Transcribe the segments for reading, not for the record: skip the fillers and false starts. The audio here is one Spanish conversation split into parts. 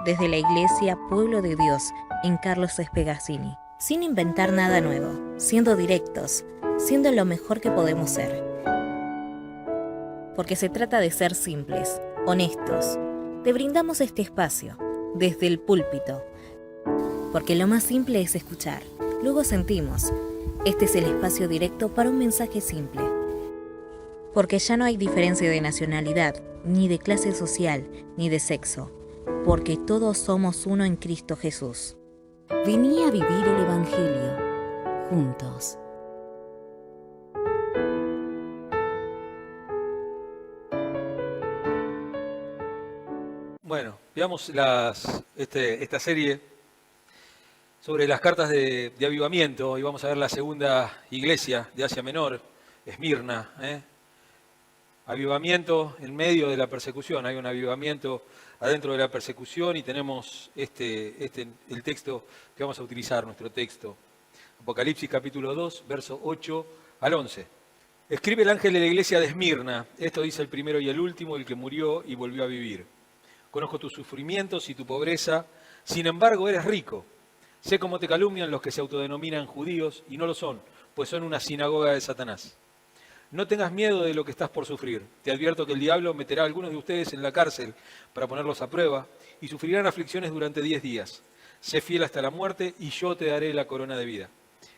desde la Iglesia Pueblo de Dios en Carlos Espegazzini, sin inventar nada nuevo, siendo directos, siendo lo mejor que podemos ser. Porque se trata de ser simples, honestos. Te brindamos este espacio, desde el púlpito, porque lo más simple es escuchar, luego sentimos. Este es el espacio directo para un mensaje simple. Porque ya no hay diferencia de nacionalidad, ni de clase social, ni de sexo, porque todos somos uno en Cristo Jesús. Vení a vivir el Evangelio, juntos. Bueno, veamos esta serie sobre las cartas de avivamiento. Hoy vamos a ver la segunda iglesia de Asia Menor, Esmirna. Avivamiento en medio de la persecución. Hay un avivamiento adentro de la persecución y tenemos el texto que vamos a utilizar, nuestro texto. Apocalipsis capítulo 2, verso 8 al 11. Escribe el ángel de la iglesia de Esmirna. Esto dice el primero y el último, el que murió y volvió a vivir. Conozco tus sufrimientos y tu pobreza, sin embargo eres rico. Sé cómo te calumnian los que se autodenominan judíos y no lo son, pues son una sinagoga de Satanás. No tengas miedo de lo que estás por sufrir. Te advierto que el diablo meterá a algunos de ustedes en la cárcel para ponerlos a prueba y sufrirán aflicciones durante 10 días. Sé fiel hasta la muerte y yo te daré la corona de vida.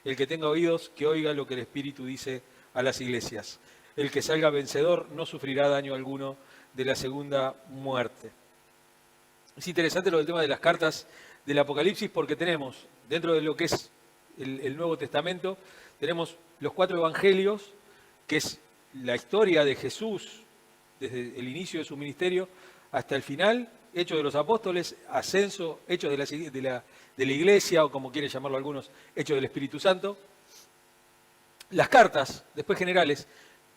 El que tenga oídos, que oiga lo que el Espíritu dice a las iglesias. El que salga vencedor no sufrirá daño alguno de la segunda muerte. Es interesante lo del tema de las cartas del Apocalipsis porque tenemos, dentro de lo que es el Nuevo Testamento, tenemos los 4 evangelios, que es la historia de Jesús desde el inicio de su ministerio hasta el final, Hechos de los Apóstoles, ascenso, Hechos de la Iglesia, o como quieren llamarlo algunos, Hechos del Espíritu Santo. Las cartas, después generales,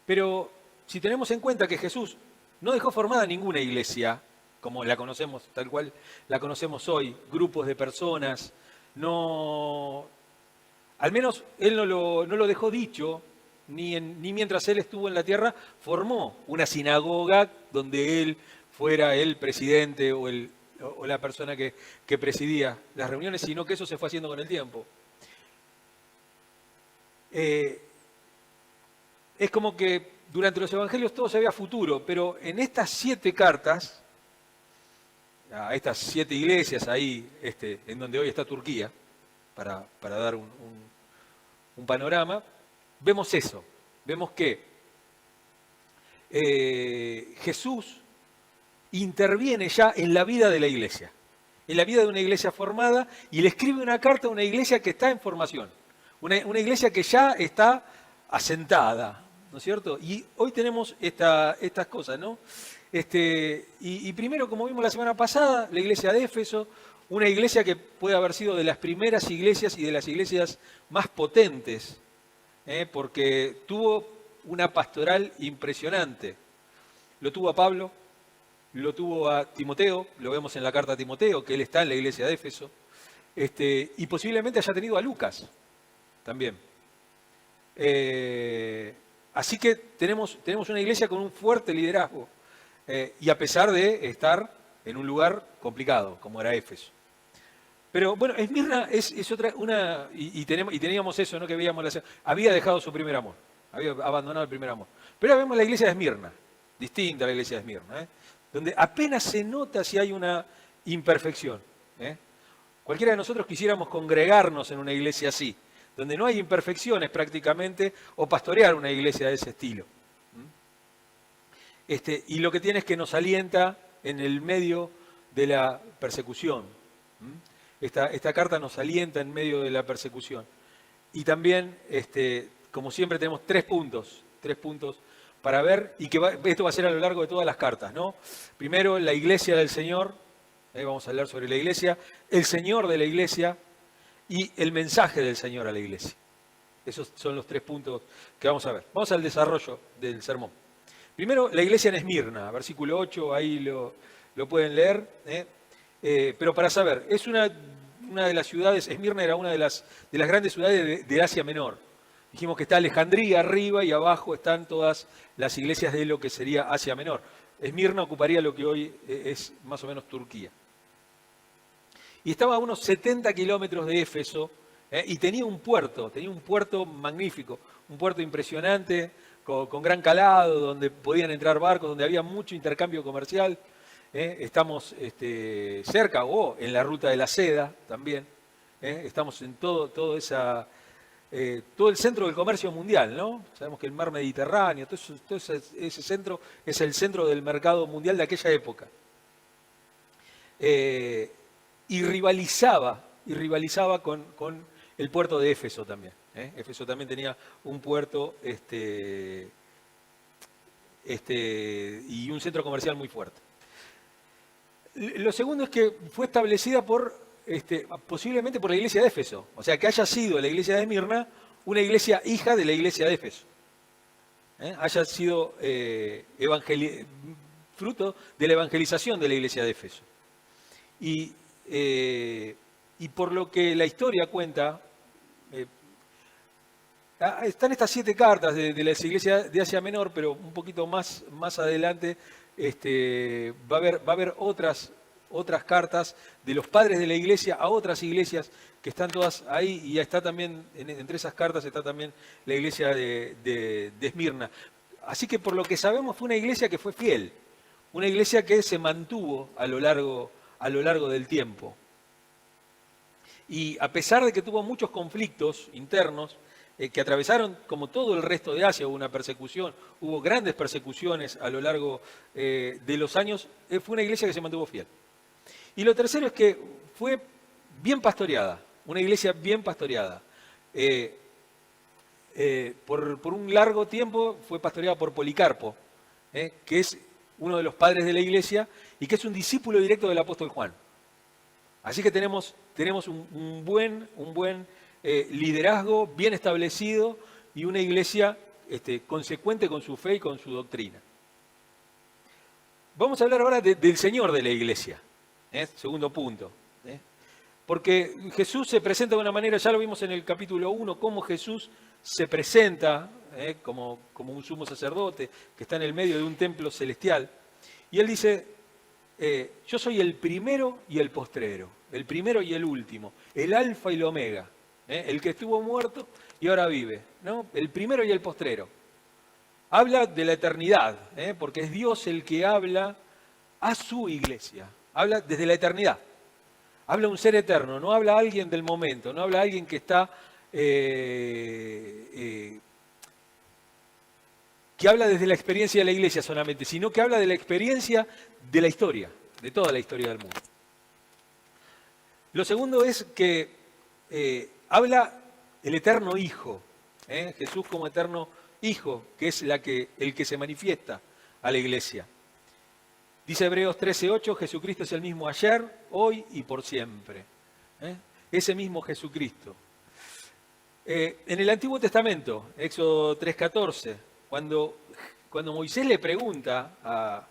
pero si tenemos en cuenta que Jesús no dejó formada ninguna iglesia, como la conocemos, tal cual la conocemos hoy, grupos de personas, no, al menos Él no lo dejó dicho, ni mientras Él estuvo en la tierra, formó una sinagoga donde Él fuera el presidente o la persona que presidía las reuniones, sino que eso se fue haciendo con el tiempo. Es como que durante los evangelios todo se veía futuro, pero en estas 7 cartas, a estas 7 iglesias ahí, en donde hoy está Turquía, para dar un panorama, vemos eso, vemos que Jesús interviene ya en la vida de la iglesia, en la vida de una iglesia formada, y le escribe una carta a una iglesia que está en formación, una iglesia que ya está asentada, ¿no es cierto? Y hoy tenemos estas cosas, ¿no? Y primero, como vimos la semana pasada, la iglesia de Éfeso, una iglesia que puede haber sido de las primeras iglesias y de las iglesias más potentes, porque tuvo una pastoral impresionante. Lo tuvo a Pablo, lo tuvo a Timoteo, lo vemos en la carta a Timoteo, que él está en la iglesia de Éfeso, y posiblemente haya tenido a Lucas también. Así que tenemos una iglesia con un fuerte liderazgo, y a pesar de estar en un lugar complicado, como era Éfeso. Pero bueno, Esmirna es otra, y teníamos eso, ¿no? Que veíamos, había dejado su primer amor, había abandonado el primer amor. Pero ahora vemos la iglesia de Esmirna, distinta a la iglesia de Esmirna, donde apenas se nota si hay una imperfección. Cualquiera de nosotros quisiéramos congregarnos en una iglesia así, donde no hay imperfecciones prácticamente, o pastorear una iglesia de ese estilo. Y lo que tiene es que nos alienta en el medio de la persecución. Esta carta nos alienta en medio de la persecución. Y también, como siempre, tenemos 3 puntos para ver, y que esto va a ser a lo largo de todas las cartas, ¿no? Primero, la iglesia del Señor, vamos a hablar sobre la iglesia, el Señor de la iglesia y el mensaje del Señor a la iglesia. Esos son los 3 puntos que vamos a ver. Vamos al desarrollo del sermón. Primero, la iglesia en Esmirna, versículo 8, ahí lo pueden leer. Pero para saber, es una de las ciudades, Esmirna era una de las grandes ciudades de Asia Menor. Dijimos que está Alejandría arriba y abajo están todas las iglesias de lo que sería Asia Menor. Esmirna ocuparía lo que hoy es más o menos Turquía. y estaba a unos 70 kilómetros de Éfeso, y tenía un puerto magnífico, un puerto impresionante, con gran calado, donde podían entrar barcos, donde había mucho intercambio comercial. Estamos cerca o en la ruta de la seda también. Estamos en todo el centro del comercio mundial, ¿no? Sabemos que el mar Mediterráneo, todo ese centro es el centro del mercado mundial de aquella época. Y rivalizaba con el puerto de Éfeso también. Éfeso también tenía un puerto y un centro comercial muy fuerte. Lo segundo es que fue establecida posiblemente por la iglesia de Éfeso. O sea, que haya sido la iglesia de Esmirna una iglesia hija de la iglesia de Éfeso. Haya sido fruto de la evangelización de la iglesia de Éfeso. Y por lo que la historia cuenta, están estas 7 cartas de las iglesias de Asia Menor, pero un poquito más adelante va a haber otras cartas de los padres de la iglesia a otras iglesias que están todas ahí, y está también, entre esas cartas está también la iglesia de Esmirna. Así que por lo que sabemos fue una iglesia que fue fiel, una iglesia que se mantuvo a lo largo del tiempo. Y a pesar de que tuvo muchos conflictos internos, que atravesaron, como todo el resto de Asia, hubo una persecución, hubo grandes persecuciones a lo largo de los años, fue una iglesia que se mantuvo fiel. Y lo tercero es que fue bien pastoreada, una iglesia bien pastoreada. Por un largo tiempo fue pastoreada por Policarpo, que es uno de los padres de la iglesia y que es un discípulo directo del apóstol Juan. Así que tenemos un buen liderazgo bien establecido y una iglesia consecuente con su fe y con su doctrina. Vamos a hablar ahora del Señor de la iglesia, segundo punto. Porque Jesús se presenta de una manera, ya lo vimos en el capítulo 1, cómo Jesús se presenta como un sumo sacerdote que está en el medio de un templo celestial. Y él dice, yo soy el primero y el postrero, el primero y el último, el alfa y el omega. El que estuvo muerto y ahora vive, ¿no? El primero y el postrero. Habla de la eternidad, porque es Dios el que habla a su iglesia. Habla desde la eternidad. Habla un ser eterno, no habla alguien del momento, no habla alguien que está... que habla desde la experiencia de la iglesia solamente, sino que habla de la experiencia de la historia, de toda la historia del mundo. Lo segundo es que habla el eterno Hijo, Jesús como eterno Hijo, que es el que se manifiesta a la iglesia. Dice Hebreos 13:8, Jesucristo es el mismo ayer, hoy y por siempre. Ese mismo Jesucristo. En el Antiguo Testamento, Éxodo 3:14, cuando Moisés le pregunta a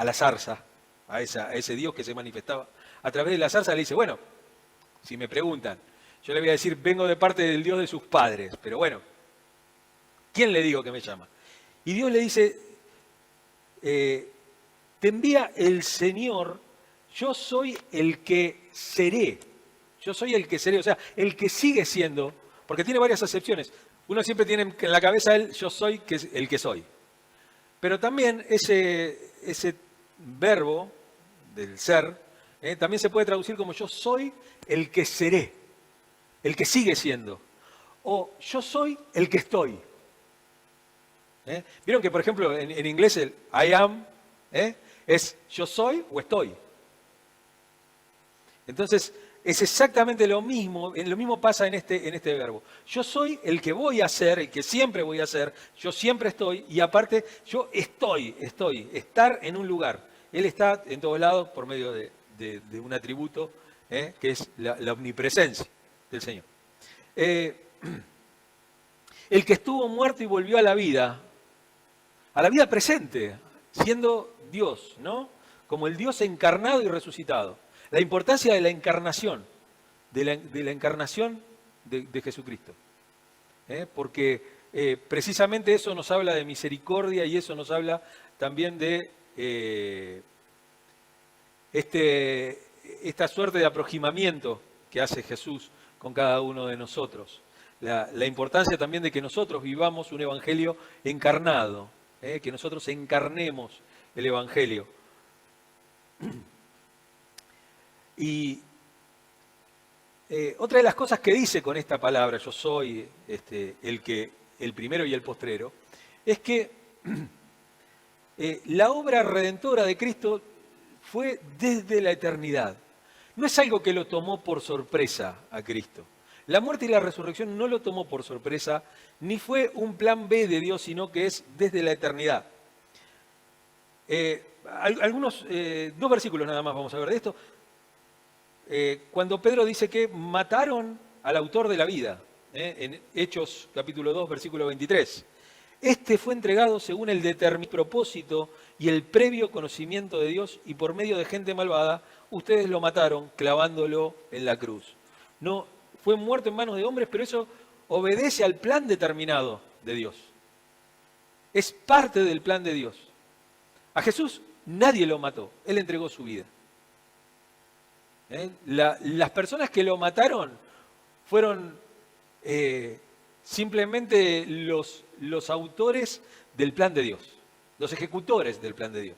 la zarza, a ese Dios que se manifestaba a través de la zarza, le dice, bueno, si me preguntan, yo le voy a decir, vengo de parte del Dios de sus padres, pero bueno, ¿quién le digo que me llama? Y Dios le dice, te envía el Señor, yo soy el que seré, yo soy el que seré, o sea, el que sigue siendo, porque tiene varias acepciones. Uno siempre tiene en la cabeza el yo soy, que es el que soy. Pero también ese verbo del ser, también se puede traducir como yo soy el que seré, el que sigue siendo. O yo soy el que estoy. Vieron que, por ejemplo, en inglés el I am es yo soy o estoy. Entonces, es exactamente lo mismo pasa en este verbo. Yo soy el que voy a ser, el que siempre voy a ser, yo siempre estoy, y aparte yo estoy, estar en un lugar. Él está en todos lados por medio de un atributo que es la omnipresencia del Señor. El que estuvo muerto y volvió a la vida presente, siendo Dios, ¿no? Como el Dios encarnado y resucitado. La importancia de la encarnación, de la encarnación de Jesucristo. Porque precisamente eso nos habla de misericordia y eso nos habla también de esta suerte de aproximamiento que hace Jesús con cada uno de nosotros. La importancia también de que nosotros vivamos un evangelio encarnado, que nosotros encarnemos el evangelio. Y otra de las cosas que dice con esta palabra, yo soy el primero y el postrero, es que la obra redentora de Cristo fue desde la eternidad. No es algo que lo tomó por sorpresa a Cristo. La muerte y la resurrección no lo tomó por sorpresa, ni fue un plan B de Dios, sino que es desde la eternidad. Dos versículos nada más vamos a ver de esto. Cuando Pedro dice que mataron al autor de la vida, en Hechos capítulo 2, versículo 23. Este fue entregado según el determinado propósito y el previo conocimiento de Dios, y por medio de gente malvada, ustedes lo mataron clavándolo en la cruz. No fue muerto en manos de hombres, pero eso obedece al plan determinado de Dios. Es parte del plan de Dios. A Jesús nadie lo mató, Él entregó su vida. Las personas que lo mataron fueron simplemente los autores del plan de Dios, los ejecutores del plan de Dios.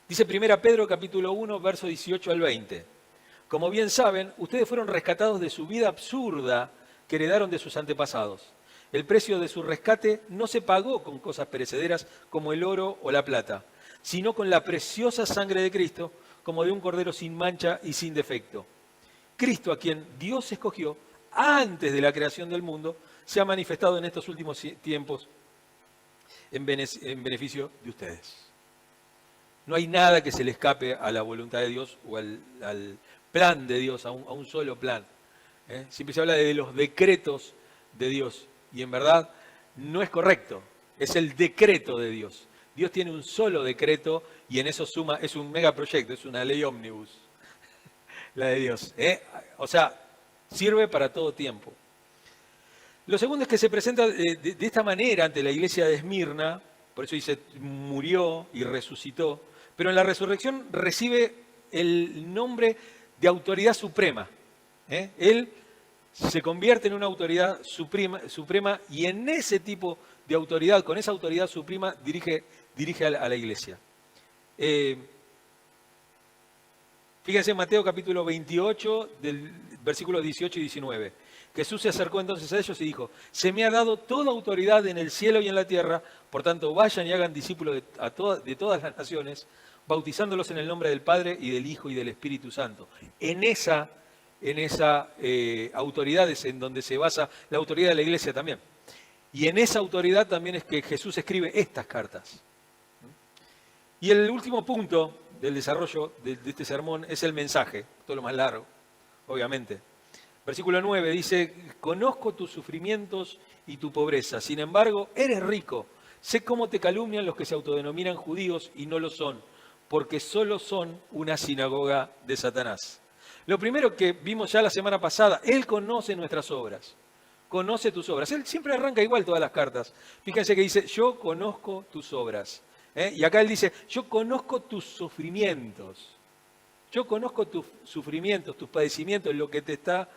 Dice 1 Pedro capítulo 1, verso 18 al 20. Como bien saben, ustedes fueron rescatados de su vida absurda que heredaron de sus antepasados. El precio de su rescate no se pagó con cosas perecederas como el oro o la plata, sino con la preciosa sangre de Cristo, como de un cordero sin mancha y sin defecto. Cristo, a quien Dios escogió antes de la creación del mundo, se ha manifestado en estos últimos tiempos en beneficio de ustedes. No hay nada que se le escape a la voluntad de Dios o al plan de Dios, a un solo plan. Siempre se habla de los decretos de Dios, y en verdad no es correcto, es el decreto de Dios. Dios tiene un solo decreto y en eso suma, es un megaproyecto, es una ley ómnibus, la de Dios. O sea, sirve para todo tiempo. Lo segundo es que se presenta de esta manera ante la iglesia de Esmirna, por eso dice murió y resucitó, pero en la resurrección recibe el nombre de autoridad suprema. Él se convierte en una autoridad suprema y en ese tipo de autoridad, con esa autoridad suprema, dirige a la iglesia. Fíjense en Mateo capítulo 28, del versículo 18 y 19. Jesús se acercó entonces a ellos y dijo: se me ha dado toda autoridad en el cielo y en la tierra, por tanto vayan y hagan discípulos de todas las naciones, bautizándolos en el nombre del Padre y del Hijo y del Espíritu Santo. En esa autoridad es en donde se basa la autoridad de la iglesia también. Y en esa autoridad también es que Jesús escribe estas cartas. Y el último punto del desarrollo de este sermón es el mensaje, todo lo más largo, obviamente. Versículo 9 dice: conozco tus sufrimientos y tu pobreza, sin embargo, eres rico. Sé cómo te calumnian los que se autodenominan judíos y no lo son, porque solo son una sinagoga de Satanás. Lo primero que vimos ya la semana pasada, Él conoce nuestras obras, conoce tus obras. Él siempre arranca igual todas las cartas. Fíjense que dice: yo conozco tus obras. Y acá Él dice: yo conozco tus sufrimientos. Yo conozco tus sufrimientos, tus padecimientos, lo que te está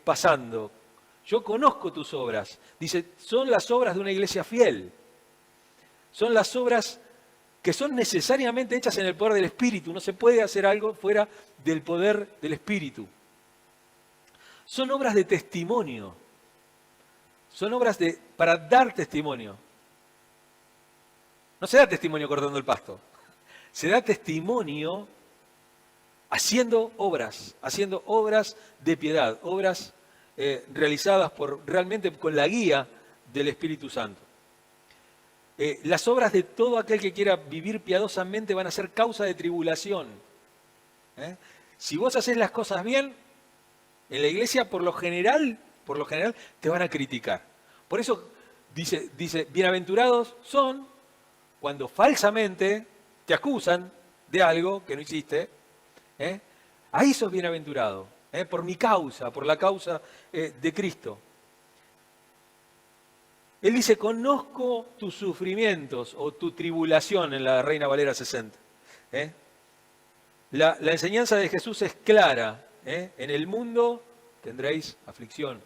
pasando. Yo conozco tus obras. Dice, son las obras de una iglesia fiel. Son las obras que son necesariamente hechas en el poder del Espíritu. No se puede hacer algo fuera del poder del Espíritu. Son obras de testimonio. Son obras para dar testimonio. No se da testimonio cortando el pasto. Se da testimonio haciendo obras de piedad, obras realizadas realmente con la guía del Espíritu Santo. Las obras de todo aquel que quiera vivir piadosamente van a ser causa de tribulación. Si vos haces las cosas bien, en la iglesia por lo general te van a criticar. Por eso dice, bienaventurados son cuando falsamente te acusan de algo que no hiciste. Ahí sos bienaventurado, por mi causa, por la causa de Cristo. Él dice, conozco tus sufrimientos o tu tribulación en la Reina Valera 60. La enseñanza de Jesús es clara. En el mundo tendréis aflicción.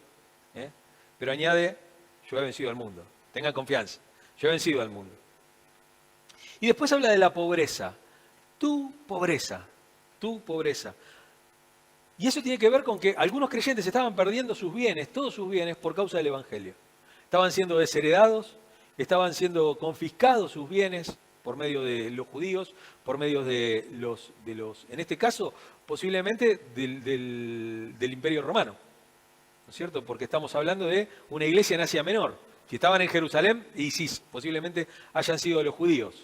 Pero añade, yo he vencido al mundo. Tengan confianza, yo he vencido al mundo. Y después habla de la pobreza. Tu pobreza, tu pobreza. Y eso tiene que ver con que algunos creyentes estaban perdiendo sus bienes, todos sus bienes, por causa del Evangelio. Estaban siendo desheredados, estaban siendo confiscados sus bienes por medio de los judíos, por medio de los en este caso, posiblemente del Imperio Romano. ¿No es cierto? Porque estamos hablando de una iglesia en Asia Menor. Si estaban en Jerusalén, y sí, posiblemente hayan sido los judíos.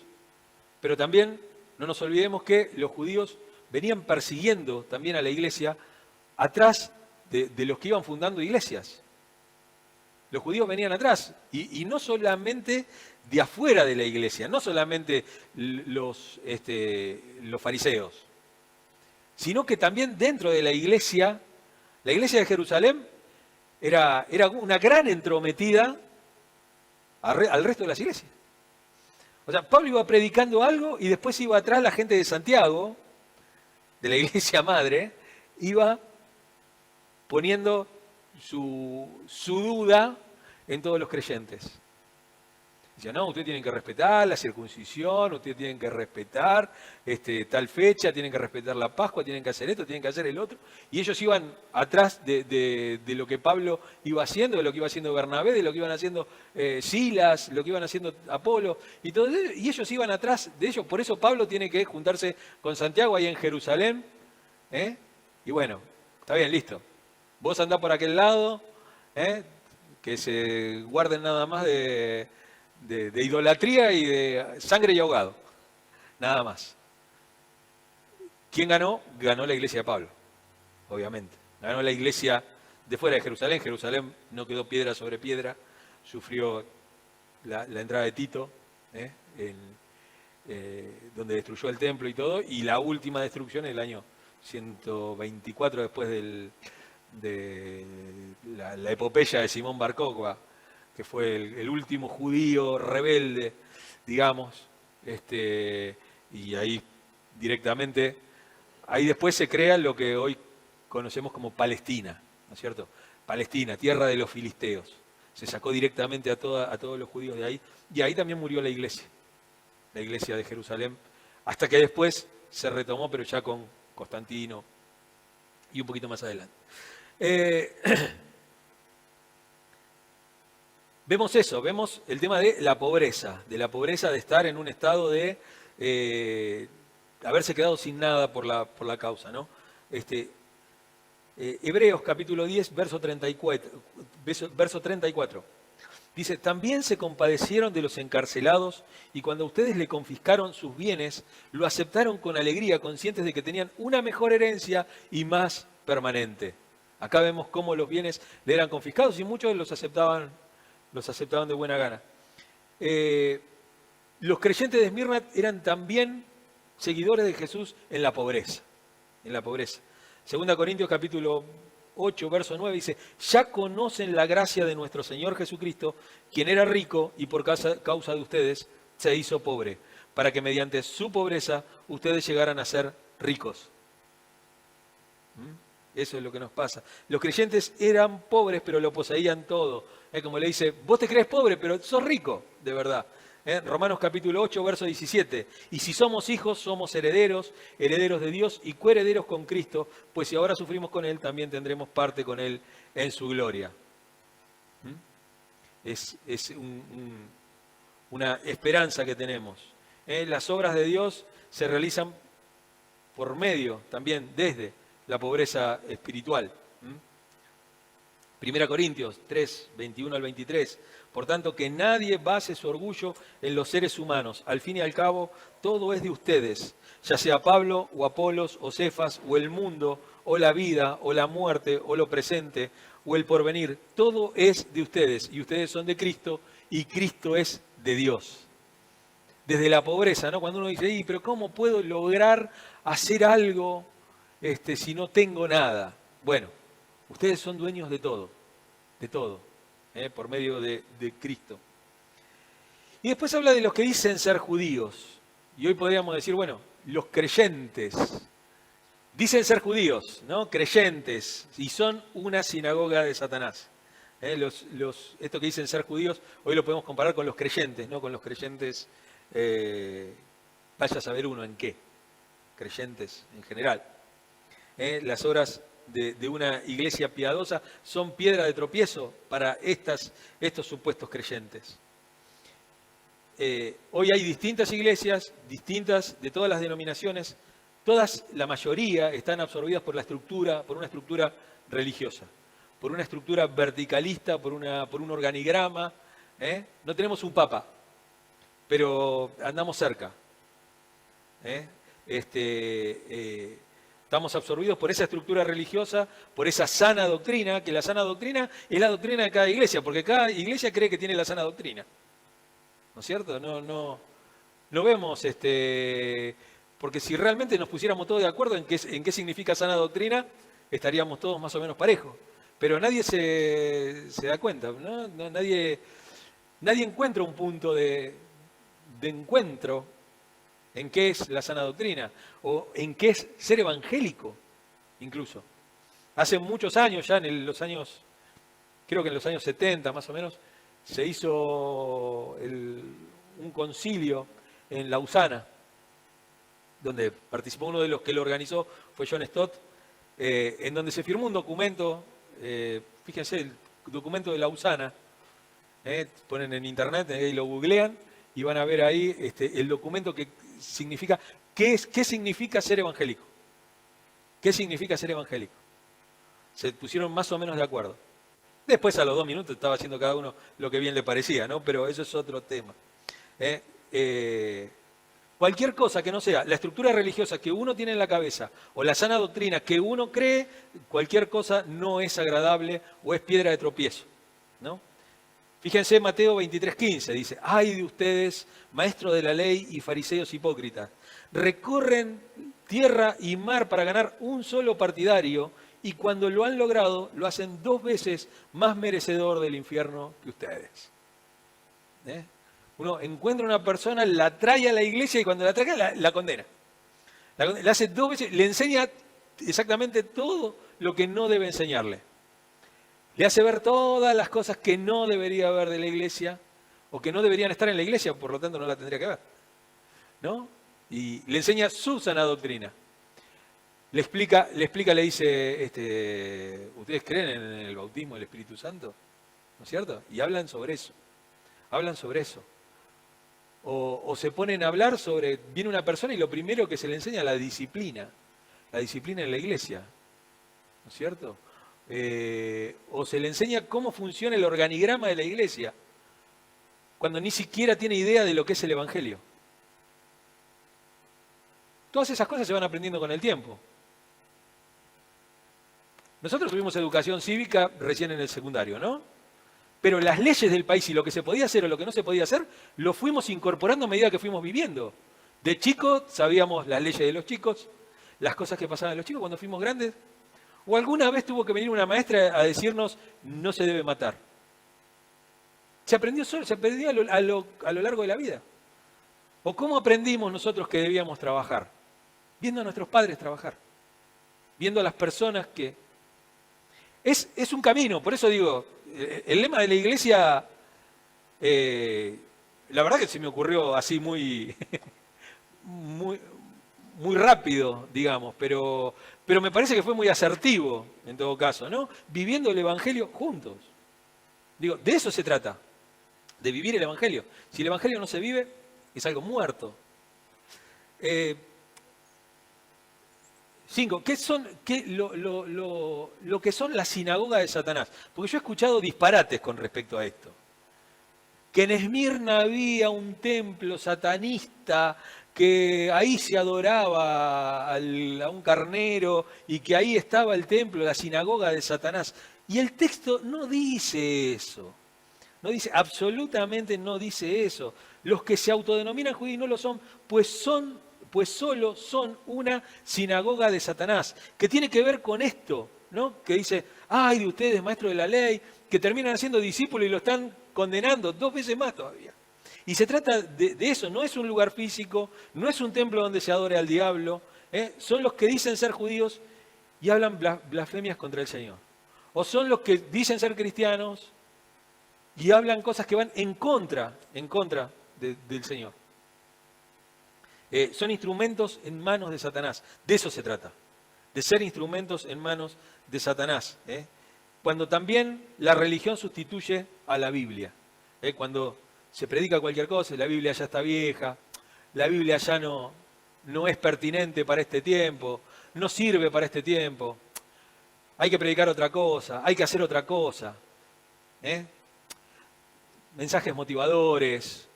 Pero también no nos olvidemos que los judíos venían persiguiendo también a la iglesia atrás de los que iban fundando iglesias. Los judíos venían atrás, y no solamente de afuera de la iglesia, no solamente los fariseos, sino que también dentro de la iglesia de Jerusalén era una gran entrometida al resto de las iglesias. O sea, Pablo iba predicando algo y después iba atrás la gente de Santiago, de la iglesia madre, iba poniendo su duda en todos los creyentes. Dice, no, ustedes tienen que respetar la circuncisión, ustedes tienen que respetar tal fecha, tienen que respetar la Pascua, tienen que hacer esto, tienen que hacer el otro. Y ellos iban atrás de lo que Pablo iba haciendo, de lo que iba haciendo Bernabé, de lo que iban haciendo Silas, lo que iban haciendo Apolo, y todo eso, y ellos iban atrás de ellos. Por eso Pablo tiene que juntarse con Santiago ahí en Jerusalén. Y bueno, está bien, listo. Vos andás por aquel lado, que se guarden nada más de idolatría y de sangre y ahogado. Nada más. ¿Quién ganó? Ganó la iglesia de Pablo, obviamente. Ganó la iglesia de fuera de Jerusalén. Jerusalén no quedó piedra sobre piedra. Sufrió la entrada de Tito, donde destruyó el templo y todo. Y la última destrucción en el año 124 después de la epopeya de Simón Bar Kokhba, que fue el último judío rebelde, digamos, y ahí directamente, ahí después se crea lo que hoy conocemos como Palestina, ¿no es cierto? Palestina, tierra de los filisteos. Se sacó directamente a todos los judíos de ahí, y ahí también murió la iglesia de Jerusalén, hasta que después se retomó, pero ya con Constantino y un poquito más adelante. Vemos eso, vemos el tema de la pobreza de estar en un estado de haberse quedado sin nada por la causa, ¿no? Hebreos capítulo 10, verso 34. Dice, también se compadecieron de los encarcelados y cuando ustedes le confiscaron sus bienes, lo aceptaron con alegría, conscientes de que tenían una mejor herencia y más permanente. Acá vemos cómo los bienes le eran confiscados y muchos los aceptaban de buena gana. Los creyentes de Esmirna eran también seguidores de Jesús en la pobreza. Segunda Corintios capítulo 8, verso 9 dice, ya conocen la gracia de nuestro Señor Jesucristo, quien era rico y por causa de ustedes se hizo pobre, para que mediante su pobreza ustedes llegaran a ser ricos. Eso es lo que nos pasa. Los creyentes eran pobres, pero lo poseían todo. Como le dice, vos te crees pobre, pero sos rico, de verdad. Romanos capítulo 8, verso 17. Y si somos hijos, somos herederos, herederos de Dios y coherederos con Cristo, pues si ahora sufrimos con Él, también tendremos parte con Él en su gloria. Es una esperanza que tenemos. Las obras de Dios se realizan por medio, también desde la pobreza espiritual. 1 Corintios 3, 21 al 23. Por tanto, que nadie base su orgullo en los seres humanos. Al fin y al cabo, todo es de ustedes, ya sea Pablo o Apolos o Cefas o el mundo o la vida o la muerte o lo presente o el porvenir. Todo es de ustedes y ustedes son de Cristo y Cristo es de Dios. Desde la pobreza, ¿no? Cuando uno dice, pero ¿cómo puedo lograr hacer algo si no tengo nada? Bueno, ustedes son dueños de todo, por medio de Cristo. Y después habla de los que dicen ser judíos. Y hoy podríamos decir, bueno, los creyentes Dicen ser judíos, ¿no? Creyentes, y son una sinagoga de Satanás. Esto que dicen ser judíos, hoy lo podemos comparar con los creyentes, ¿no? Con los creyentes, vaya a saber uno en qué, creyentes en general. Las obras de una iglesia piadosa son piedra de tropiezo para estos supuestos creyentes. Hoy hay distintas iglesias, distintas de todas las denominaciones, la mayoría están absorbidas por una estructura religiosa, por una estructura verticalista, por un organigrama. No tenemos un papa, pero andamos cerca. Estamos absorbidos por esa estructura religiosa, por esa sana doctrina, que la sana doctrina es la doctrina de cada iglesia, porque cada iglesia cree que tiene la sana doctrina. ¿No es cierto? No vemos, porque si realmente nos pusiéramos todos de acuerdo en qué significa sana doctrina, estaríamos todos más o menos parejos. Pero nadie se da cuenta, ¿no? Nadie encuentra un punto de encuentro en qué es la sana doctrina, o en qué es ser evangélico, incluso. Hace muchos años, ya creo que en los años 70 más o menos, se hizo un concilio en Lausana, donde participó uno de los que lo organizó, fue John Stott, en donde se firmó un documento, fíjense, el documento de Lausana, ponen en internet, y lo googlean, y van a ver ahí el documento que significa, ¿qué significa ser evangélico? ¿Qué significa ser evangélico? Se pusieron más o menos de acuerdo. Después a los 2 minutos estaba haciendo cada uno lo que bien le parecía, ¿no? Pero eso es otro tema. Cualquier cosa que no sea la estructura religiosa que uno tiene en la cabeza o la sana doctrina que uno cree, cualquier cosa no es agradable o es piedra de tropiezo, ¿no? Fíjense Mateo 23:15, dice, ¡ay de ustedes, maestros de la ley y fariseos hipócritas! Recorren tierra y mar para ganar un solo partidario y cuando lo han logrado, lo hacen 2 veces más merecedor del infierno que ustedes. Uno encuentra una persona, la trae a la iglesia y cuando la trae la condena. La hace 2 veces, le enseña exactamente todo lo que no debe enseñarle. Le hace ver todas las cosas que no debería ver de la iglesia o que no deberían estar en la iglesia, por lo tanto no la tendría que ver, ¿no? Y le enseña su sana doctrina. Le explica, le dice, ¿ustedes creen en el bautismo del Espíritu Santo? ¿No es cierto? Y hablan sobre eso. O se ponen a hablar sobre, viene una persona y lo primero que se le enseña es la disciplina en la iglesia, ¿no es cierto? O se le enseña cómo funciona el organigrama de la iglesia, cuando ni siquiera tiene idea de lo que es el Evangelio. Todas esas cosas se van aprendiendo con el tiempo. Nosotros tuvimos educación cívica recién en el secundario, ¿no? Pero las leyes del país y lo que se podía hacer o lo que no se podía hacer, lo fuimos incorporando a medida que fuimos viviendo. De chicos sabíamos las leyes de los chicos, las cosas que pasaban a los chicos cuando fuimos grandes. O alguna vez tuvo que venir una maestra a decirnos, no se debe matar. Se aprendió a lo largo de la vida. ¿O cómo aprendimos nosotros que debíamos trabajar? Viendo a nuestros padres trabajar. Viendo a las personas que... Es un camino, por eso digo, el lema de la iglesia, la verdad que se me ocurrió así muy rápido, digamos, pero me parece que fue muy asertivo en todo caso, ¿no? Viviendo el Evangelio juntos. Digo, de eso se trata, de vivir el Evangelio. Si el Evangelio no se vive, es algo muerto. 5. Lo que son las sinagogas de Satanás? Porque yo he escuchado disparates con respecto a esto. Que en Esmirna había un templo satanista, que ahí se adoraba a un carnero y que ahí estaba el templo, la sinagoga de Satanás. Y el texto no dice eso. No dice, absolutamente no dice eso. Los que se autodenominan judíos no lo son, pues solo son una sinagoga de Satanás, que tiene que ver con esto, ¿no? Que dice, ay de ustedes, maestros de la ley, que terminan siendo discípulos y lo están condenando 2 veces más todavía. Y se trata de eso, no es un lugar físico, no es un templo donde se adore al diablo, son los que dicen ser judíos y hablan blasfemias contra el Señor. O son los que dicen ser cristianos y hablan cosas que van en contra del Señor. Son instrumentos en manos de Satanás. De eso se trata, de ser instrumentos en manos de Satanás. Cuando también la religión sustituye a la Biblia. Cuando se predica cualquier cosa, la Biblia ya está vieja, la Biblia ya no es pertinente para este tiempo, no sirve para este tiempo, hay que predicar otra cosa, hay que hacer otra cosa. Mensajes motivadores,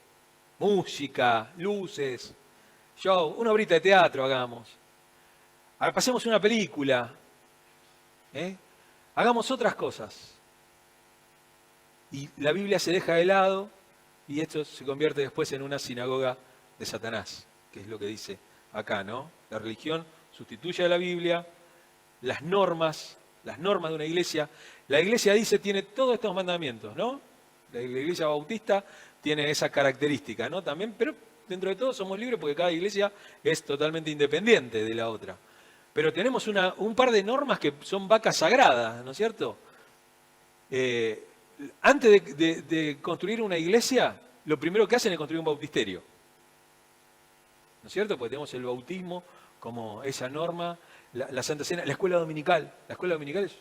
música, luces, show, una horita de teatro hagamos. Ahora pasemos una película, hagamos otras cosas. Y la Biblia se deja de lado y esto se convierte después en una sinagoga de Satanás, que es lo que dice acá, ¿no? La religión sustituye a la Biblia, las normas de una iglesia. La iglesia dice, tiene todos estos mandamientos, ¿no? La iglesia bautista tiene esa característica, ¿no? También, pero dentro de todo somos libres porque cada iglesia es totalmente independiente de la otra. Pero tenemos un par de normas que son vacas sagradas, ¿no es cierto? Antes de construir una iglesia, lo primero que hacen es construir un bautisterio. ¿No es cierto? Porque tenemos el bautismo como esa norma, la Santa Cena, la escuela dominical. La escuela dominical es,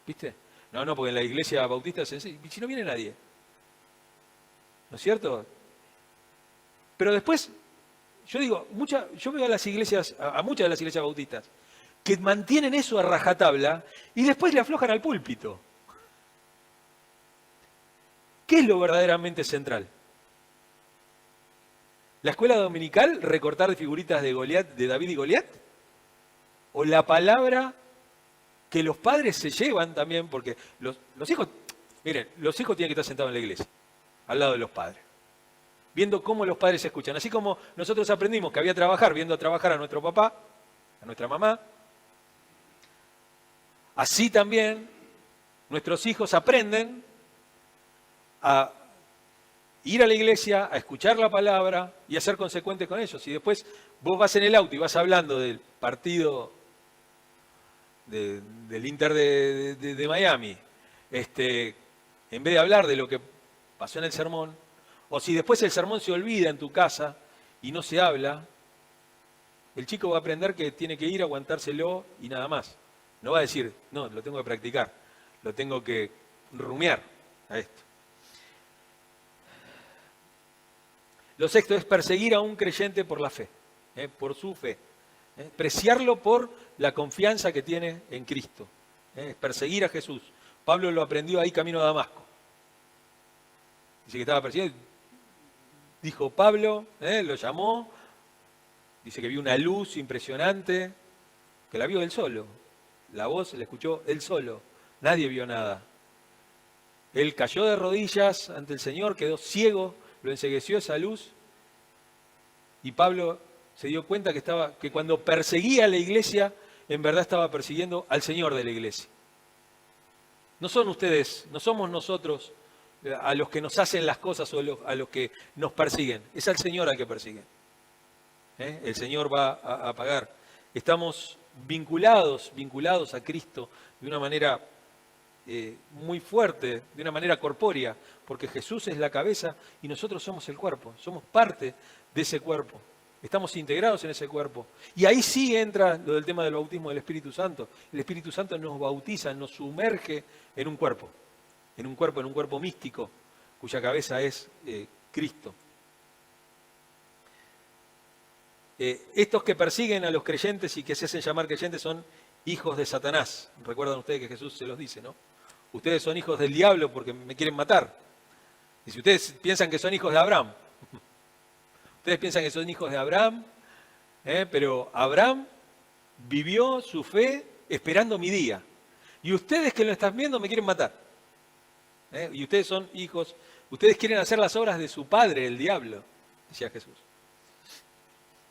¿viste? No, porque en la iglesia bautista se enseña, si no viene nadie. ¿No es cierto? Pero después, yo digo, yo veo a las iglesias, a muchas de las iglesias bautistas, que mantienen eso a rajatabla y después le aflojan al púlpito. ¿Qué es lo verdaderamente central? ¿La escuela dominical, recortar de figuritas de David y Goliat? ¿O la palabra que los padres se llevan también? Porque los hijos, miren, los hijos tienen que estar sentados en la iglesia, al lado de los padres, viendo cómo los padres se escuchan. Así como nosotros aprendimos que había que trabajar, viendo trabajar a nuestro papá, a nuestra mamá, así también nuestros hijos aprenden a ir a la iglesia, a escuchar la palabra y a ser consecuentes con ellos. Y después vos vas en el auto y vas hablando del partido del Inter de Miami, en vez de hablar de lo que pasó en el sermón, o si después el sermón se olvida en tu casa y no se habla, el chico va a aprender que tiene que ir a aguantárselo y nada más. No va a decir, no, lo tengo que practicar, lo tengo que rumiar a esto. Lo sexto es perseguir a un creyente por la fe, por su fe. Preciarlo por la confianza que tiene en Cristo. Es perseguir a Jesús. Pablo lo aprendió ahí camino a Damasco. Dice que estaba persiguiendo. Dijo Pablo, lo llamó. Dice que vio una luz impresionante, que la vio él solo. La voz la escuchó él solo. Nadie vio nada. Él cayó de rodillas ante el Señor, quedó ciego, lo encegueció esa luz. Y Pablo se dio cuenta que cuando perseguía a la iglesia, en verdad estaba persiguiendo al Señor de la iglesia. No son ustedes, no somos nosotros a los que nos hacen las cosas o a los que nos persiguen. Es al Señor al que persiguen. El Señor va a pagar. Estamos vinculados a Cristo de una manera muy fuerte, de una manera corpórea, porque Jesús es la cabeza y nosotros somos el cuerpo, somos parte de ese cuerpo. Estamos integrados en ese cuerpo. Y ahí sí entra lo del tema del bautismo del Espíritu Santo. El Espíritu Santo nos bautiza, nos sumerge en un cuerpo místico, cuya cabeza es Cristo. Estos que persiguen a los creyentes y que se hacen llamar creyentes son hijos de Satanás. Recuerdan ustedes que Jesús se los dice, ¿no? Ustedes son hijos del diablo porque me quieren matar. Y si ustedes piensan que son hijos de Abraham, ustedes piensan que son hijos de Abraham, pero Abraham vivió su fe esperando mi día. Y ustedes que lo están viendo me quieren matar. Y ustedes son hijos, ustedes quieren hacer las obras de su padre, el diablo, decía Jesús.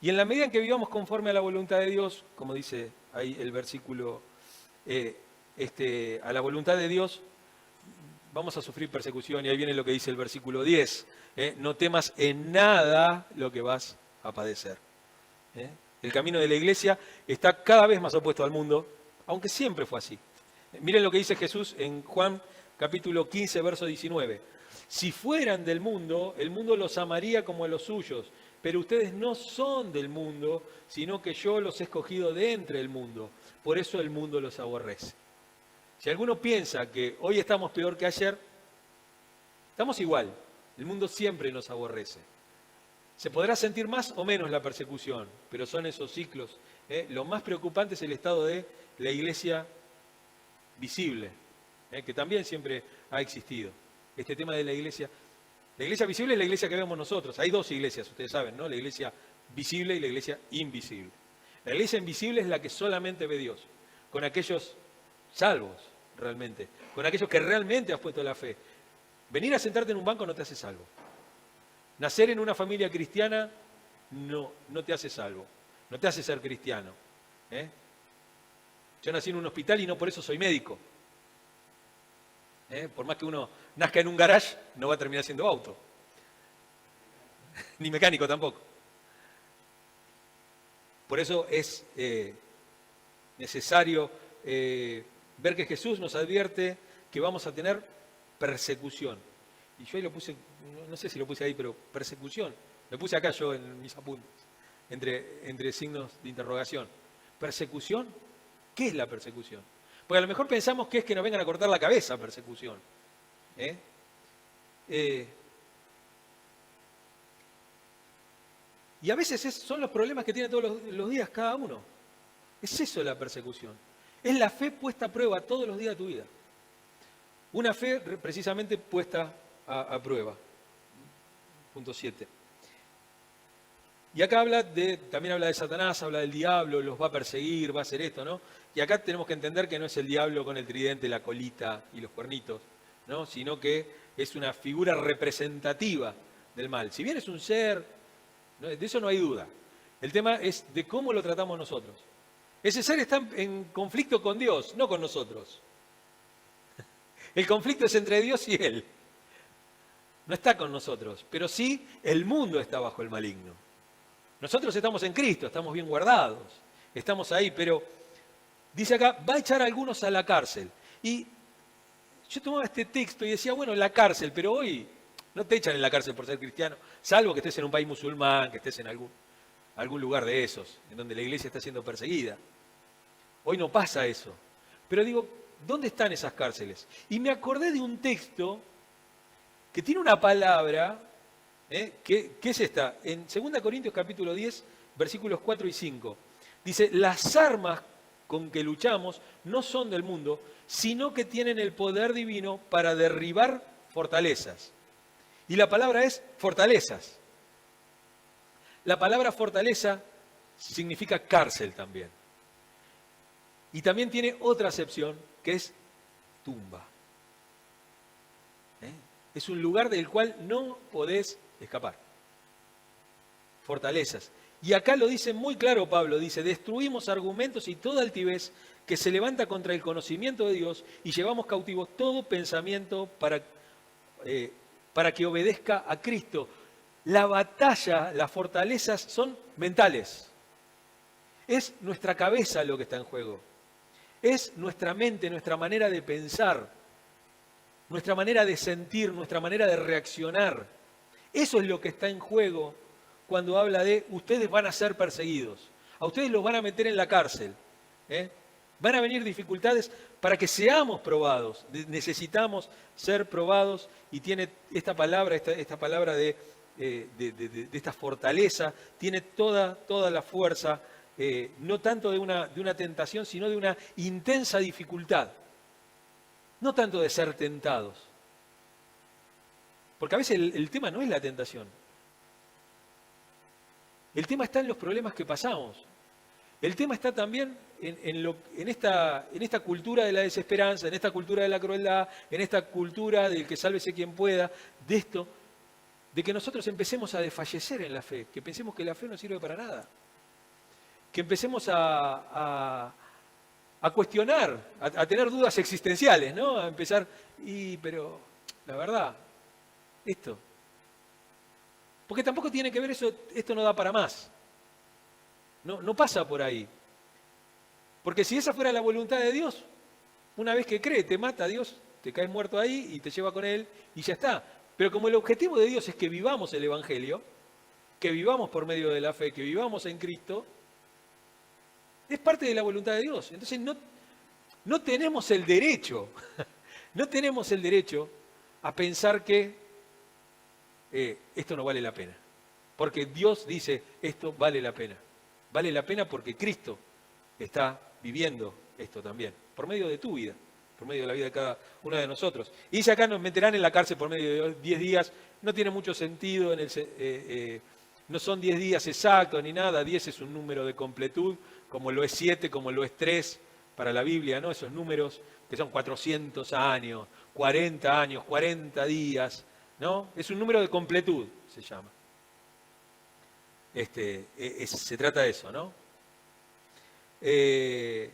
Y en la medida en que vivamos conforme a la voluntad de Dios, como dice ahí el versículo, a la voluntad de Dios, vamos a sufrir persecución. Y ahí viene lo que dice el versículo 10. No temas en nada lo que vas a padecer. El camino de la iglesia está cada vez más opuesto al mundo, aunque siempre fue así. Miren lo que dice Jesús en Juan capítulo 15, verso 19. Si fueran del mundo, el mundo los amaría como a los suyos, pero ustedes no son del mundo, sino que yo los he escogido de entre el mundo. Por eso el mundo los aborrece. Si alguno piensa que hoy estamos peor que ayer, estamos igual. El mundo siempre nos aborrece. Se podrá sentir más o menos la persecución, pero son esos ciclos. Lo más preocupante es el estado de la iglesia visible, que también siempre ha existido. Este tema de la iglesia visible es la iglesia que vemos nosotros. Hay dos iglesias, ustedes saben, ¿no? La iglesia visible y la iglesia invisible. La iglesia invisible es la que solamente ve Dios, con aquellos salvos realmente, con aquellos que realmente has puesto la fe. Venir a sentarte en un banco no te hace salvo. Nacer en una familia cristiana no te hace salvo, no te hace ser cristiano. Yo nací en un hospital y no por eso soy médico. Por más que uno nazca en un garage, no va a terminar siendo auto. Ni mecánico tampoco. Por eso es necesario ver que Jesús nos advierte que vamos a tener persecución. Y yo ahí lo puse, no sé si lo puse ahí, pero persecución. Lo puse acá yo en mis apuntes, entre signos de interrogación. ¿Persecución? ¿Qué es la persecución? Porque a lo mejor pensamos que es que nos vengan a cortar la cabeza, persecución. Y a veces son los problemas que tiene todos los días cada uno. Es eso la persecución. Es la fe puesta a prueba todos los días de tu vida. Una fe precisamente puesta a prueba. Punto 7. Y acá también habla de Satanás, habla del diablo, los va a perseguir, va a hacer esto, ¿no? Y acá tenemos que entender que no es el diablo con el tridente, la colita y los cuernitos, ¿no? Sino que es una figura representativa del mal. Si bien es un ser, ¿no? De eso no hay duda. El tema es de cómo lo tratamos nosotros. Ese ser está en conflicto con Dios, no con nosotros. El conflicto es entre Dios y Él. No está con nosotros, pero sí el mundo está bajo el maligno. Nosotros estamos en Cristo, estamos bien guardados, estamos ahí, pero dice acá, va a echar a algunos a la cárcel. Y yo tomaba este texto y decía, bueno, la cárcel, pero hoy no te echan en la cárcel por ser cristiano, salvo que estés en un país musulmán, que estés en algún lugar de esos, en donde la iglesia está siendo perseguida. Hoy no pasa eso. Pero digo, ¿dónde están esas cárceles? Y me acordé de un texto que tiene una palabra, que es esta, en 2 Corintios capítulo 10, versículos 4 y 5. Dice, las armas con que luchamos no son del mundo, sino que tienen el poder divino para derribar fortalezas. Y la palabra es fortalezas. La palabra fortaleza significa cárcel también. Y también tiene otra acepción, que es tumba. Es un lugar del cual no podés escapar. Fortalezas. Y acá lo dice muy claro Pablo, dice, destruimos argumentos y toda altivez que se levanta contra el conocimiento de Dios y llevamos cautivos todo pensamiento para que obedezca a Cristo. La batalla, las fortalezas son mentales. Es nuestra cabeza lo que está en juego. Es nuestra mente, nuestra manera de pensar, nuestra manera de sentir, nuestra manera de reaccionar. Eso es lo que está en juego cuando habla de ustedes van a ser perseguidos. A ustedes los van a meter en la cárcel. Van a venir dificultades para que seamos probados. Necesitamos ser probados y tiene esta palabra, esta palabra de esta fortaleza, tiene toda la fuerza, no tanto de una tentación, sino de una intensa dificultad. No tanto de ser tentados. Porque a veces el tema no es la tentación. El tema está en los problemas que pasamos. El tema está también en esta cultura de la desesperanza, en esta cultura de la crueldad, en esta cultura del que sálvese quien pueda, de esto, de que nosotros empecemos a desfallecer en la fe, que pensemos que la fe no sirve para nada. Que empecemos a cuestionar, a tener dudas existenciales, ¿no? A empezar, pero la verdad, esto. Porque tampoco tiene que ver eso, esto no da para más. No pasa por ahí. Porque si esa fuera la voluntad de Dios, una vez que cree, te mata a Dios, te caes muerto ahí y te lleva con Él y ya está. Pero como el objetivo de Dios es que vivamos el Evangelio, que vivamos por medio de la fe, que vivamos en Cristo, es parte de la voluntad de Dios. Entonces no tenemos el derecho, no tenemos el derecho a pensar que esto no vale la pena. Porque Dios dice, esto vale la pena. Vale la pena porque Cristo está viviendo esto también, por medio de tu vida, por medio de la vida de cada uno de nosotros. Y dice acá, nos meterán en la cárcel por medio de 10 días. No tiene mucho sentido, no son 10 días exactos ni nada. 10 es un número de completud, como lo es 7, como lo es 3 para la Biblia, ¿no? Esos números que son 400 años, 40 días, ¿no? Es un número de completud, se llama. Se trata de eso, ¿no? Que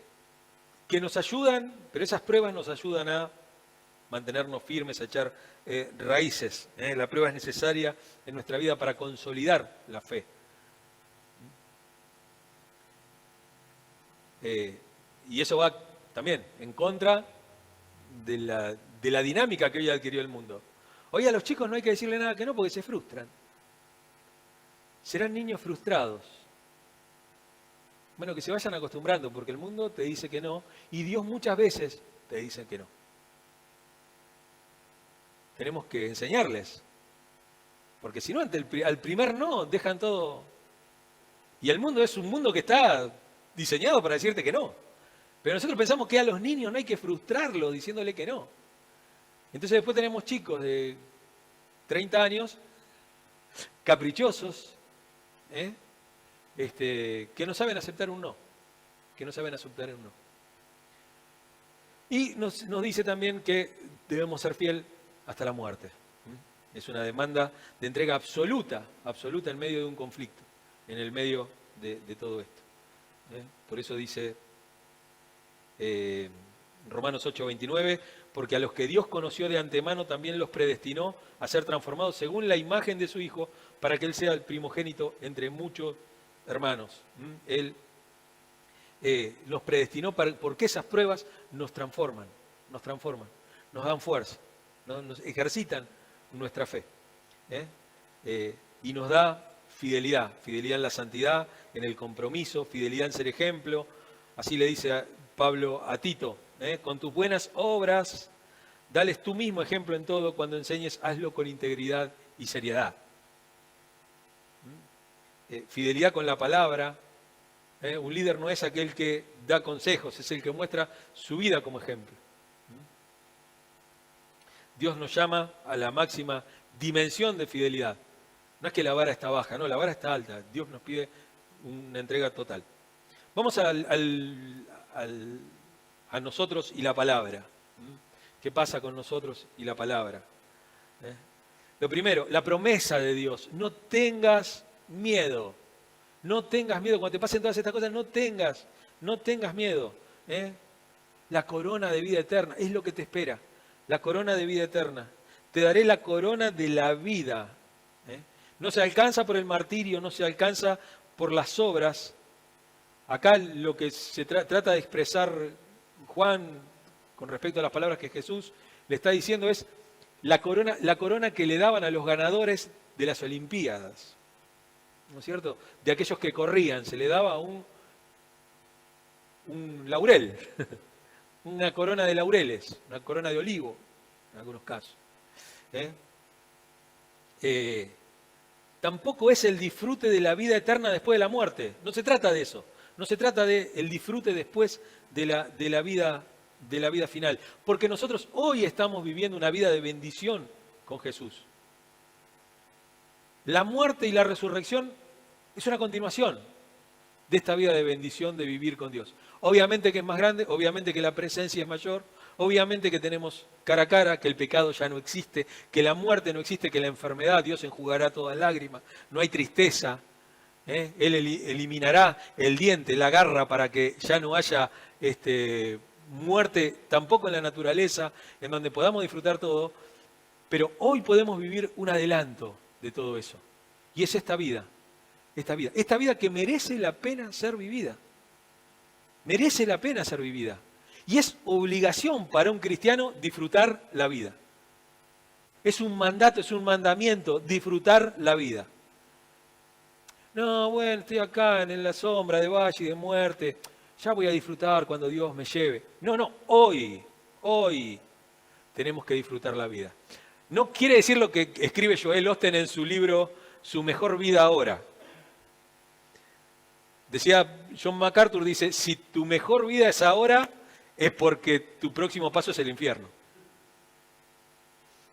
nos ayudan, pero esas pruebas nos ayudan a mantenernos firmes, a echar raíces. La prueba es necesaria en nuestra vida para consolidar la fe. Y eso va también en contra de la dinámica que hoy adquirió el mundo. Hoy a los chicos no hay que decirle nada que no porque se frustran. Serán niños frustrados. Bueno, que se vayan acostumbrando porque el mundo te dice que no y Dios muchas veces te dice que no. Tenemos que enseñarles. Porque si no, al primer no, dejan todo. Y el mundo es un mundo que está diseñado para decirte que no. Pero nosotros pensamos que a los niños no hay que frustrarlos diciéndole que no. Entonces después tenemos chicos de 30 años, caprichosos, que no saben aceptar un no. Que no saben aceptar un no. Y nos dice también que debemos ser fiel hasta la muerte. Es una demanda de entrega absoluta en medio de un conflicto, en el medio de todo esto. Por eso dice Romanos 8:29, porque a los que Dios conoció de antemano también los predestinó a ser transformados según la imagen de su Hijo, para que Él sea el primogénito entre muchos hermanos. Él los predestinó porque esas pruebas nos transforman, nos dan fuerza, nos ejercitan nuestra fe. Y nos da fidelidad en la santidad, en el compromiso, fidelidad en ser ejemplo. Así le dice Pablo a Tito, con tus buenas obras, dales tú mismo ejemplo en todo, cuando enseñes, hazlo con integridad y seriedad. Fidelidad con la palabra. Un líder no es aquel que da consejos, es el que muestra su vida como ejemplo. Dios nos llama a la máxima dimensión de fidelidad. No es que la vara está baja, no, la vara está alta. Dios nos pide una entrega total. Vamos a nosotros y la palabra. ¿Qué pasa con nosotros y la palabra? Lo primero, la promesa de Dios. No tengas miedo. No tengas miedo. Cuando te pasen todas estas cosas, no tengas miedo. La corona de vida eterna es lo que te espera. La corona de vida eterna. Te daré la corona de la vida. No se alcanza por el martirio, no se alcanza por las obras. Acá lo que se trata de expresar Juan con respecto a las palabras que Jesús le está diciendo es la corona que le daban a los ganadores de las Olimpiadas. ¿No es cierto? De aquellos que corrían, se le daba un laurel, una corona de laureles, una corona de olivo, en algunos casos. Tampoco es el disfrute de la vida eterna después de la muerte. No se trata de eso. No se trata del disfrute después de la vida final. Porque nosotros hoy estamos viviendo una vida de bendición con Jesús. La muerte y la resurrección es una continuación de esta vida de bendición de vivir con Dios. Obviamente que es más grande, obviamente que la presencia es mayor, obviamente que tenemos cara a cara, que el pecado ya no existe, que la muerte no existe, que la enfermedad, Dios enjugará toda lágrima, no hay tristeza, Él eliminará el diente, la garra para que ya no haya muerte tampoco en la naturaleza, en donde podamos disfrutar todo, pero hoy podemos vivir un adelanto de todo eso. Y es esta vida esta vida que merece la pena ser vivida. Merece la pena ser vivida. Y es obligación para un cristiano disfrutar la vida. Es un mandato, es un mandamiento, disfrutar la vida. No, bueno, estoy acá en la sombra de valle y de muerte, ya voy a disfrutar cuando Dios me lleve. No, hoy tenemos que disfrutar la vida. No quiere decir lo que escribe Joel Osteen en su libro Su mejor vida ahora. Decía John MacArthur, dice, si tu mejor vida es ahora, es porque tu próximo paso es el infierno.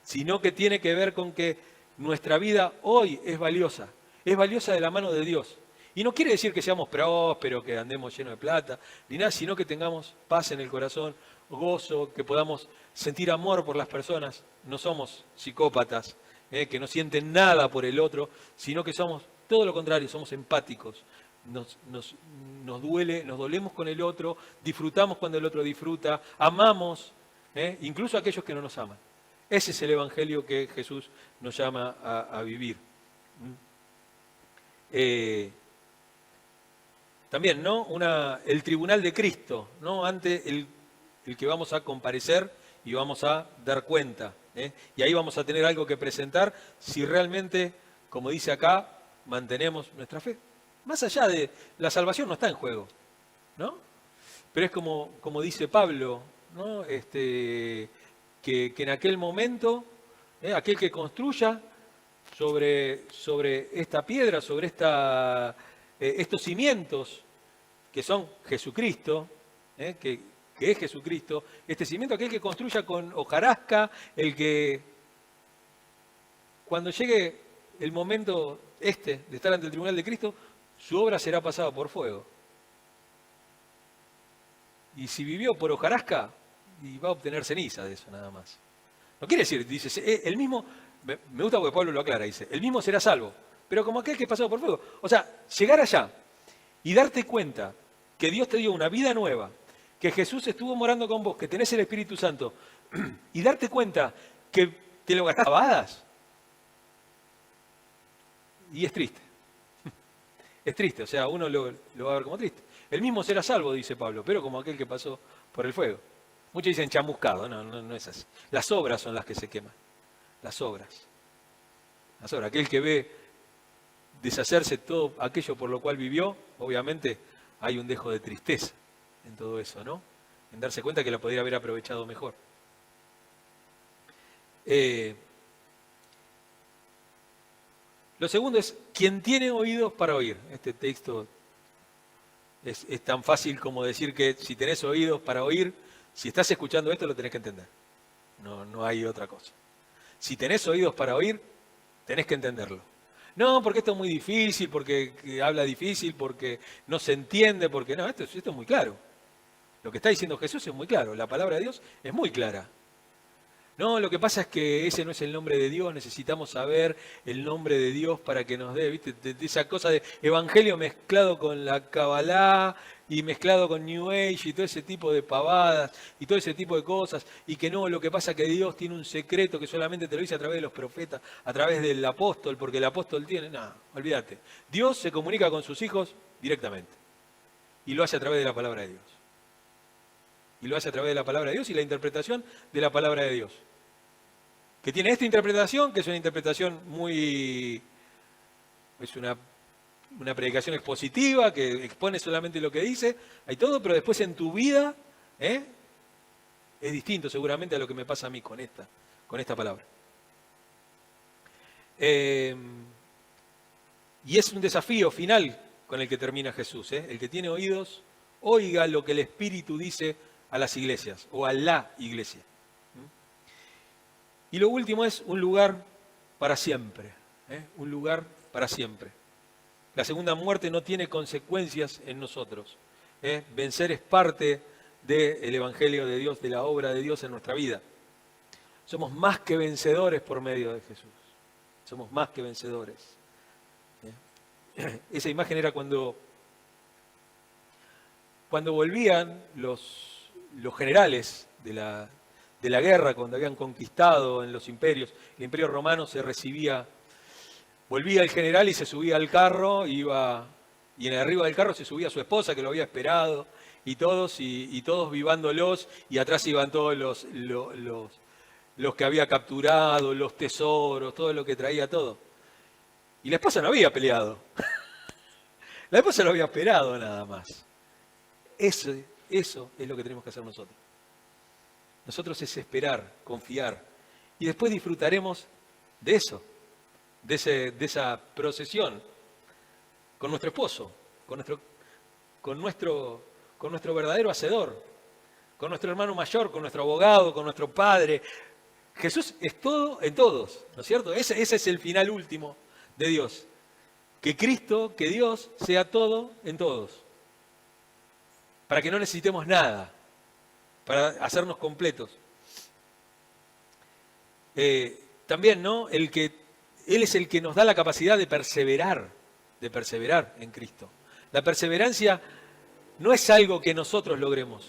Sino que tiene que ver con que nuestra vida hoy es valiosa de la mano de Dios. Y no quiere decir que seamos prósperos, que andemos llenos de plata, ni nada, sino que tengamos paz en el corazón, gozo, que podamos sentir amor por las personas. No somos psicópatas, que no sienten nada por el otro, sino que somos todo lo contrario, somos empáticos. Nos dolemos con el otro, disfrutamos cuando el otro disfruta, amamos, incluso a aquellos que no nos aman. Ese es el evangelio que Jesús nos llama a vivir. También, ¿no? El tribunal de Cristo, ¿no? Ante el que vamos a comparecer y vamos a dar cuenta. Y ahí vamos a tener algo que presentar si realmente, como dice acá, mantenemos nuestra fe. Más allá de la salvación no está en juego, ¿no? Pero es como dice Pablo, ¿no? Que en aquel momento, aquel que construya sobre esta piedra, sobre estos cimientos que son Jesucristo, que es Jesucristo, este cimiento, aquel que construya con hojarasca, el que cuando llegue el momento de estar ante el tribunal de Cristo, su obra será pasada por fuego. Y si vivió por hojarasca, y va a obtener ceniza de eso nada más. No quiere decir, dice, el mismo, me gusta porque Pablo lo aclara, dice, el mismo será salvo, pero como aquel que es pasado por fuego. O sea, llegar allá y darte cuenta que Dios te dio una vida nueva, que Jesús estuvo morando con vos, que tenés el Espíritu Santo, y darte cuenta que te lo gastás a badas, y es triste. Es triste, o sea, uno lo va a ver como triste. El mismo será salvo, dice Pablo, pero como aquel que pasó por el fuego. Muchos dicen chamuscado, no es así. Las obras son las que se queman. Las obras. Aquel que ve deshacerse todo aquello por lo cual vivió, obviamente hay un dejo de tristeza en todo eso, ¿no? En darse cuenta que la podría haber aprovechado mejor. Lo segundo es, quien tiene oídos para oír. Este texto es tan fácil como decir que si tenés oídos para oír, si estás escuchando esto lo tenés que entender. No hay otra cosa. Si tenés oídos para oír, tenés que entenderlo. No, porque esto es muy difícil, porque habla difícil, porque no se entiende, porque no, esto es muy claro. Lo que está diciendo Jesús es muy claro, la palabra de Dios es muy clara. No, lo que pasa es que ese no es el nombre de Dios, necesitamos saber el nombre de Dios para que nos dé, ¿viste? De esa cosa de evangelio mezclado con la Kabbalah y mezclado con New Age y todo ese tipo de pavadas y todo ese tipo de cosas, y que no, lo que pasa es que Dios tiene un secreto que solamente te lo dice a través de los profetas, a través del apóstol, porque el apóstol tiene, no, olvídate. Dios se comunica con sus hijos directamente y lo hace a través de la palabra de Dios. Y lo hace a través de la palabra de Dios y la interpretación de la palabra de Dios. Que tiene esta interpretación, que es una interpretación es una predicación expositiva, que expone solamente lo que dice, hay todo, pero después en tu vida, es distinto seguramente a lo que me pasa a mí con esta palabra. Y es un desafío final con el que termina Jesús. El que tiene oídos, oiga lo que el Espíritu dice a las iglesias, o a la iglesia. Y lo último es un lugar para siempre. Un lugar para siempre. La segunda muerte no tiene consecuencias en nosotros. Vencer es parte del Evangelio de Dios, de la obra de Dios en nuestra vida. Somos más que vencedores por medio de Jesús. Somos más que vencedores. Esa imagen era cuando volvían los generales de la guerra, cuando habían conquistado en los imperios. El Imperio Romano se recibía volvía el general y se subía al carro, y en arriba del carro se subía su esposa que lo había esperado, y todos vivándolos, y atrás iban todos los que había capturado, los tesoros, todo lo que traía todo. Y la esposa no había peleado. La esposa lo había esperado nada más. Eso es lo que tenemos que hacer nosotros. Nosotros es esperar, confiar. Y después disfrutaremos de eso, de esa procesión con nuestro esposo, con nuestro verdadero hacedor, con nuestro hermano mayor, con nuestro abogado, con nuestro padre. Jesús es todo en todos, ¿no es cierto? Ese es el final último de Dios. Que Cristo, que Dios sea todo en todos. Para que no necesitemos nada, para hacernos completos. También, ¿no? Él es el que nos da la capacidad de perseverar en Cristo. La perseverancia no es algo que nosotros logremos.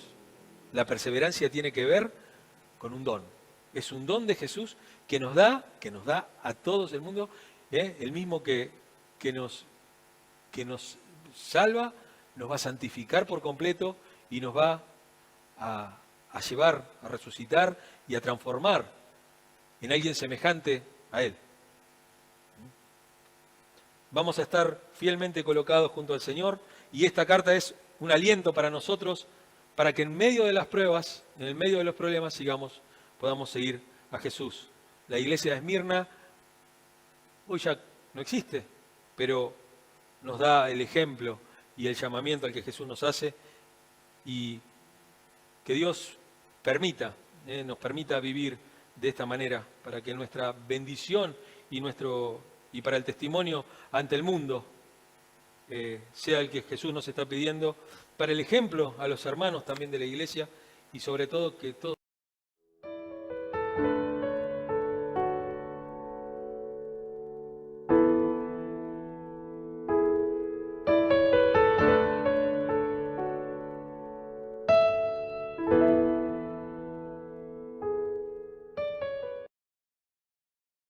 La perseverancia tiene que ver con un don. Es un don de Jesús que nos da a todos el mundo, el mismo que nos salva, nos va a santificar por completo y nos va a llevar, a resucitar y a transformar en alguien semejante a Él. Vamos a estar fielmente colocados junto al Señor, y esta carta es un aliento para nosotros, para que en medio de las pruebas, en el medio de los problemas, podamos seguir a Jesús. La iglesia de Esmirna hoy ya no existe, pero nos da el ejemplo y el llamamiento al que Jesús nos hace, y que Dios nos permita vivir de esta manera, para que nuestra bendición y para el testimonio ante el mundo sea el que Jesús nos está pidiendo, para el ejemplo a los hermanos también de la iglesia, y sobre todo que todos